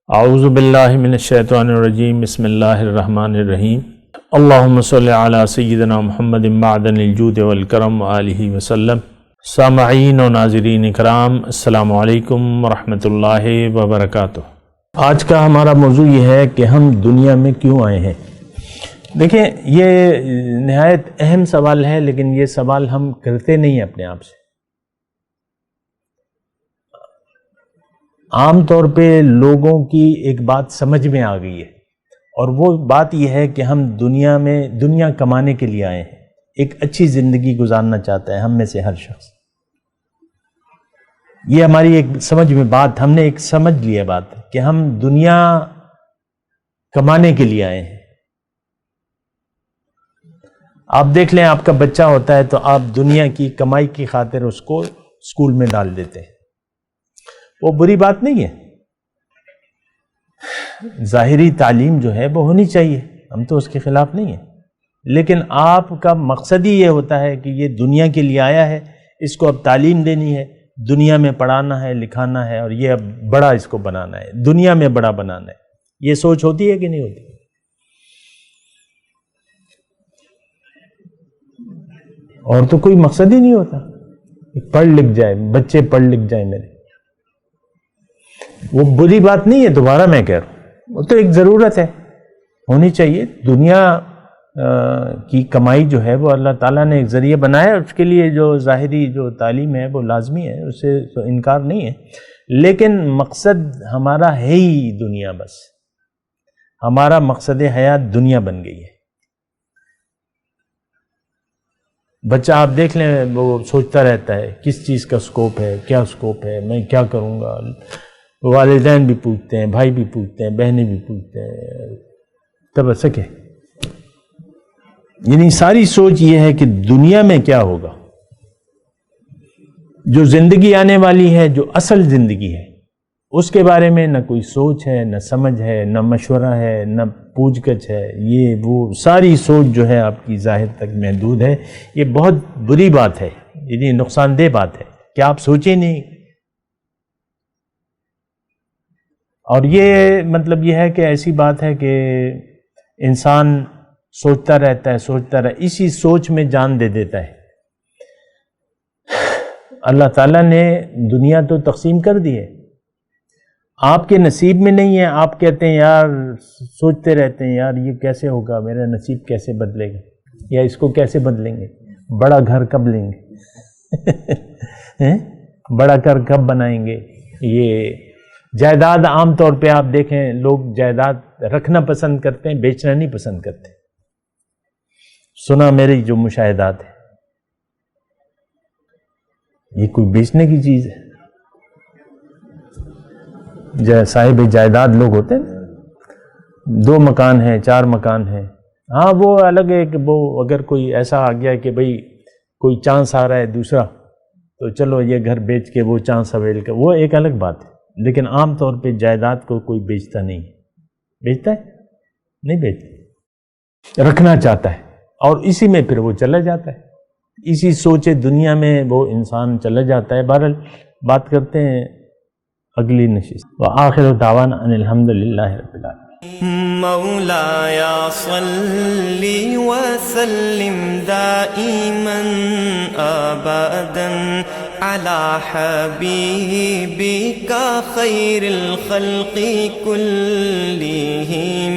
اعوذ باللہ من الشیطان الرجیم بسم اللہ الرحمن الرحیم اللہم صلی علی سیدنا محمد معدن الجود والکرم وآلہ وسلم۔ سامعین و ناظرین اکرام، السلام علیکم ورحمۃ اللہ وبرکاتہ۔ آج کا ہمارا موضوع یہ ہے کہ ہم دنیا میں کیوں آئے ہیں۔ دیکھیں، یہ نہایت اہم سوال ہے، لیکن یہ سوال ہم کرتے نہیں اپنے آپ سے۔ عام طور پہ لوگوں کی ایک بات سمجھ میں آ گئی ہے، اور وہ بات یہ ہے کہ ہم دنیا کمانے کے لیے آئے ہیں، ایک اچھی زندگی گزارنا چاہتا ہے ہم میں سے ہر شخص۔ یہ ہماری ایک سمجھ میں بات، ہم نے ایک سمجھ لیا بات کہ ہم دنیا کمانے کے لیے آئے ہیں۔ آپ دیکھ لیں، آپ کا بچہ ہوتا ہے تو آپ دنیا کی کمائی کی خاطر اس کو اسکول میں ڈال دیتے ہیں۔ وہ بری بات نہیں ہے، ظاہری تعلیم جو ہے وہ ہونی چاہیے، ہم تو اس کے خلاف نہیں ہیں، لیکن آپ کا مقصد ہی یہ ہوتا ہے کہ یہ دنیا کے لیے آیا ہے، اس کو اب تعلیم دینی ہے، دنیا میں پڑھانا ہے، لکھانا ہے، اور یہ اب بڑا اس کو بنانا ہے، دنیا میں بڑا بنانا ہے۔ یہ سوچ ہوتی ہے کہ نہیں ہوتی؟ اور تو کوئی مقصد ہی نہیں ہوتا، پڑھ لکھ جائے، بچے پڑھ لکھ جائیں میرے، وہ بری بات نہیں ہے، دوبارہ میں کہہ رہا ہوں، وہ تو ایک ضرورت ہے، ہونی چاہیے۔ دنیا کی کمائی جو ہے وہ اللہ تعالیٰ نے ایک ذریعہ بنایا ہے، اس کے لیے جو ظاہری جو تعلیم ہے وہ لازمی ہے، اس سے تو انکار نہیں ہے، لیکن مقصد ہمارا ہے ہی دنیا، بس ہمارا مقصد حیات دنیا بن گئی ہے۔ بچہ آپ دیکھ لیں، وہ سوچتا رہتا ہے کس چیز کا سکوپ ہے، کیا سکوپ ہے، میں کیا کروں گا۔ والدین بھی پوچھتے ہیں، بھائی بھی پوچھتے ہیں، بہنیں بھی پوچھتے ہیں، تب سکے۔ یعنی ساری سوچ یہ ہے کہ دنیا میں کیا ہوگا، جو زندگی آنے والی ہے، جو اصل زندگی ہے، اس کے بارے میں نہ کوئی سوچ ہے، نہ سمجھ ہے، نہ مشورہ ہے، نہ پوچھ گچھ ہے۔ یہ وہ ساری سوچ جو ہے آپ کی ظاہر تک محدود ہے۔ یہ بہت بری بات ہے، یعنی نقصان دہ بات ہے کہ آپ سوچیں نہیں۔ اور یہ مطلب یہ ہے کہ ایسی بات ہے کہ انسان سوچتا رہتا ہے، اسی سوچ میں جان دے دیتا ہے۔ اللہ تعالیٰ نے دنیا تو تقسیم کر دی ہے، آپ کے نصیب میں نہیں ہے۔ آپ کہتے ہیں یار، سوچتے رہتے ہیں یار یہ کیسے ہوگا، میرا نصیب کیسے بدلے گا، یا اس کو کیسے بدلیں گے، بڑا گھر کب لیں گے، بڑا گھر کب بنائیں گے۔ یہ جائیداد، عام طور پہ آپ دیکھیں لوگ جائیداد رکھنا پسند کرتے ہیں، بیچنا نہیں پسند کرتے۔ سنا میری جو مشاہدات ہے، یہ کوئی بیچنے کی چیز ہے؟ صاحب جائیداد لوگ ہوتے ہیں، 2 مکان ہیں، 4 مکان ہیں، ہاں وہ الگ ہے کہ وہ اگر کوئی ایسا آ گیا کہ بھئی کوئی چانس آ رہا ہے دوسرا، تو چلو یہ گھر بیچ کے وہ چانس اویل کر، وہ ایک الگ بات ہے۔ لیکن عام طور پہ جائیداد کو کوئی بیچتا نہیں ہے۔ بیچتا ہے؟ نہیں بیچتا، رکھنا چاہتا ہے، اور اسی میں پھر وہ چلا جاتا ہے، اسی سوچے دنیا میں وہ انسان چلا جاتا ہے۔ بہرحال بات کرتے ہیں اگلی نشست۔ وآخر دعوانا ان الحمدللہ رب العالمین۔ مولایا صلی وسلم دائما ابدا على حبيبك خير الخلق كلهم